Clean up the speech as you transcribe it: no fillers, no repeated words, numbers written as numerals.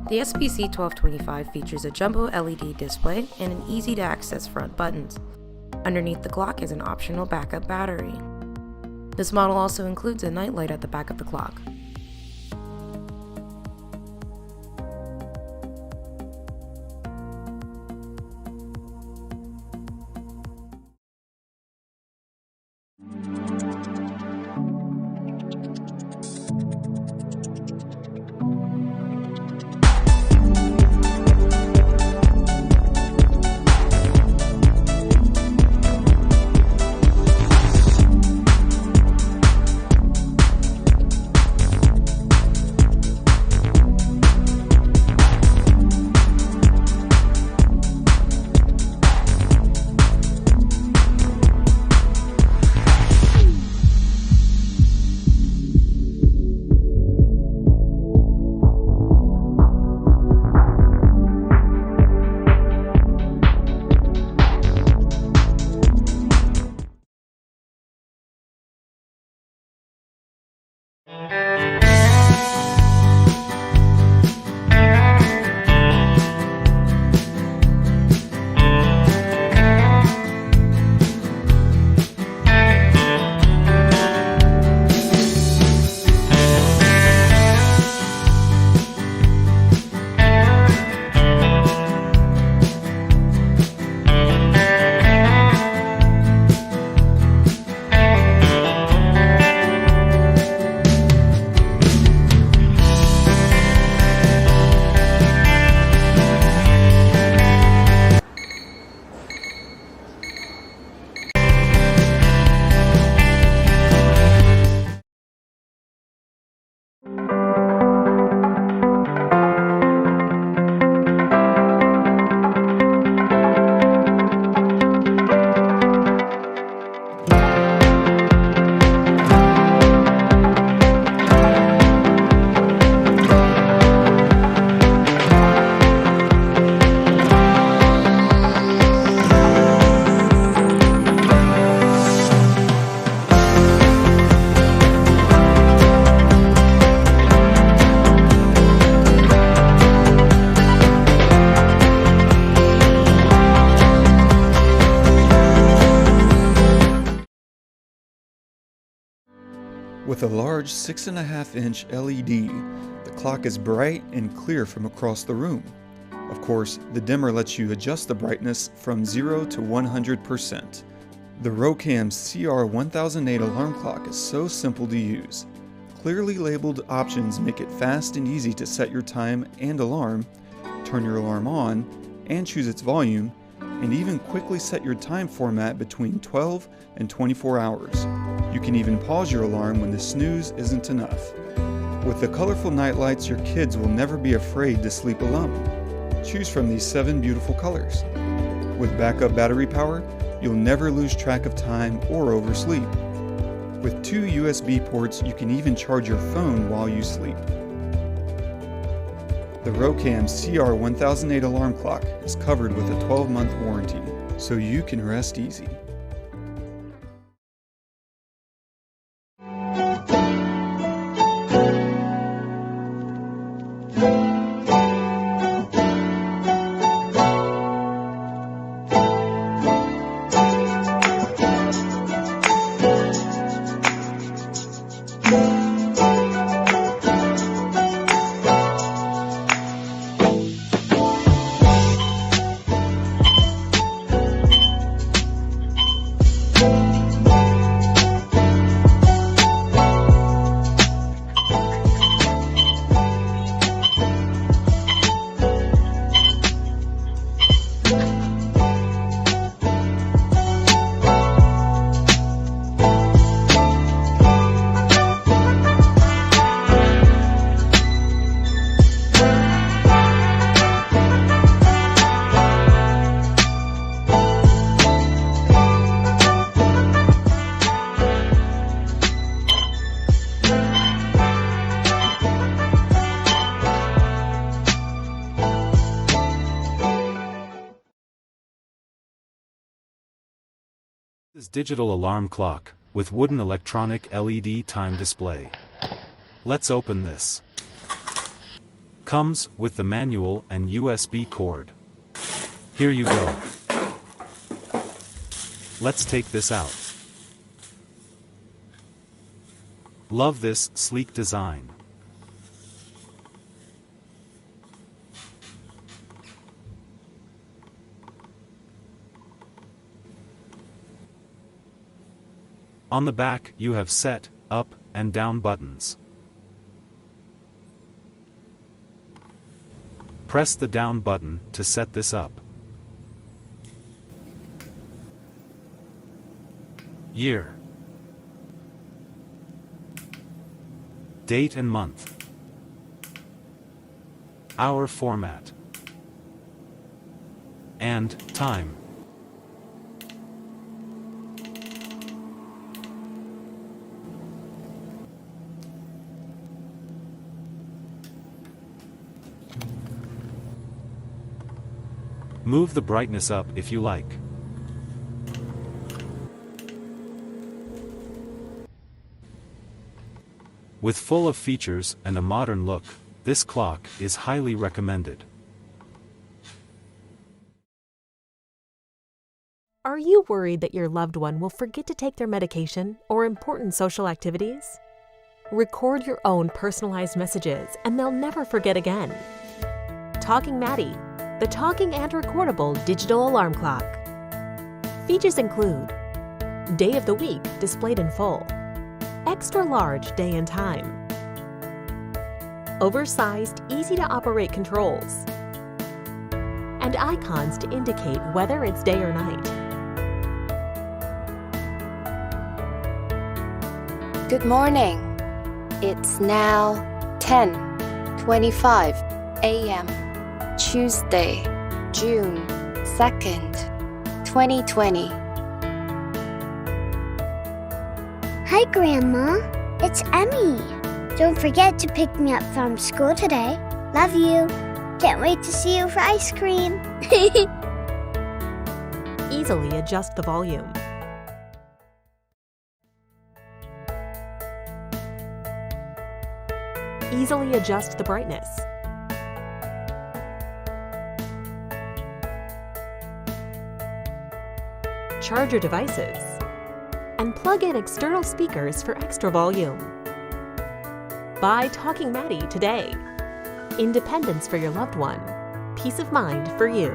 The SPC1225 features a jumbo LED display and an easy-to-access front buttons. Underneath the clock is an optional backup battery. This model also includes a nightlight at the back of the clock. With a large 6.5-inch LED, the clock is bright and clear from across the room. Of course, the dimmer lets you adjust the brightness from 0 to 100%. The Rocam's CR1008 alarm clock is so simple to use. Clearly labeled options make it fast and easy to set your time and alarm, turn your alarm on, and choose its volume, and even quickly set your time format between 12 and 24 hours. You can even pause your alarm when the snooze isn't enough. With the colorful nightlights, your kids will never be afraid to sleep alone. Choose from these 7 beautiful colors. With backup battery power, you'll never lose track of time or oversleep. With 2 USB ports, you can even charge your phone while you sleep. The Rocam's CR1008 alarm clock is covered with a 12-month warranty, so you can rest easy. This digital alarm clock, with wooden electronic LED time display. Let's open this. Comes with the manual and USB cord. Here you go. Let's take this out. Love this sleek design. On the back, you have set, up, and down buttons. Press the down button to set this up. Year. Date and month. Hour format. And time. Move the brightness up if you like. With full of features and a modern look, this clock is highly recommended. Are you worried that your loved one will forget to take their medication or important social activities? Record your own personalized messages and they'll never forget again. Talking Maddie, the talking and recordable digital alarm clock. Features include day of the week displayed in full, extra large day and time, oversized, easy-to-operate controls, and icons to indicate whether it's day or night. Good morning. It's now 10:25 a.m. Tuesday, June 2nd, 2020. Hi, Grandma. It's Emmy. Don't forget to pick me up from school today. Love you. Can't wait to see you for ice cream. Easily adjust the volume. Easily adjust the brightness. Charge your devices. And plug in external speakers for extra volume. Buy Talking Maddie today. Independence for your loved one. Peace of mind for you.